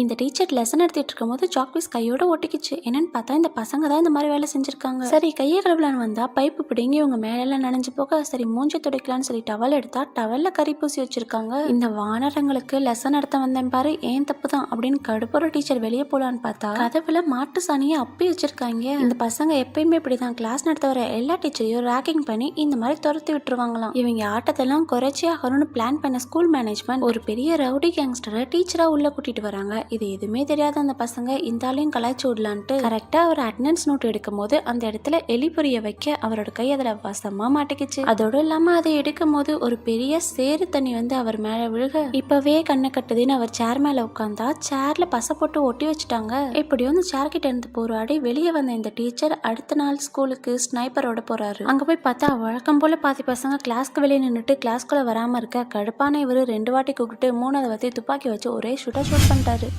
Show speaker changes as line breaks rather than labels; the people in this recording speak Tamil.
இந்த டீச்சர் லெசன் எடுத்துட்டு இருக்கும்போது சாக்பீஸ் கையோட ஒட்டிக்கிச்சு. என்னன்னு பார்த்தா இந்த பசங்க தான் இந்த மாதிரி வேலை செஞ்சிருக்காங்க. சரி கையை கழுவலான்னு வந்தா பைப்பு பிடிங்கி இவங்க மேலெல்லாம் நனைஞ்சு போக சரி மூஞ்சி துடைக்கலான்னு சொல்லி டவல் எடுத்தா டவல்ல கறி பூசி வச்சிருக்காங்க. இந்த வானரங்களுக்கு லெசன் நடத்த வந்தேன் பாரு, ஏன் தப்பு தான் அப்படின்னு கடுப்புற டீச்சர் வெளியே போலான்னு பார்த்தா கதவுல மாட்டு சாணியை அப்பி வச்சிருக்காங்க. இந்த பசங்க எப்பயுமே இப்படிதான் கிளாஸ் நடத்த வர எல்லா டீச்சரையும் ரேக்கிங் பண்ணி இந்த மாதிரி துரத்தி விட்டுருவாங்களாம். இவங்க ஆட்டத்தெல்லாம் குறைச்சி ஆகணும்னு பிளான் பண்ண ஸ்கூல் மேனேஜ்மெண்ட் ஒரு பெரிய ரவுடி கேங்ஸ்டரை டீச்சரா உள்ள கூட்டிட்டு வராங்க. இது எதுவுமே தெரியாத அந்த பசங்க இந்த ஆளையும் கலாய்ச்சி விடலான்ட்டு கரெக்டா அவர் அட்டெண்டன்ஸ் நோட் எடுக்கும் போது அந்த இடத்துல எலி பொரிய வைக்க அவரோட கை அதுல வசமா மாட்டிக்கிச்சு. அதோட இல்லாம அதை எடுக்கும் போது ஒரு பெரிய சேறு தண்ணி வந்து அவர் மேல விழுக இப்பவே கண்ணை கட்டுதுன்னு அவர் சேர் மேல உட்காந்தா சேர்ல பசை போட்டு ஒட்டி வச்சுட்டாங்க. இப்படியும் அந்த சேர் கிட்ட இருந்து போராடி வெளியே வந்த இந்த டீச்சர் அடுத்த நாள் ஸ்கூலுக்கு ஸ்னைப்பரோட போறாரு. அங்க போய் பார்த்தா வழக்கம் போல பாதி பசங்க கிளாஸ்க்கு வெளியே நின்றுட்டு கிளாஸ்குள்ள வராம இருக்க கடுப்பான இவரு 2 வாட்டி கூப்பிட்டு 3வது வாட்டி துப்பாக்கி வச்சு ஒரே ஷூட் பண்ணிட்டாரு.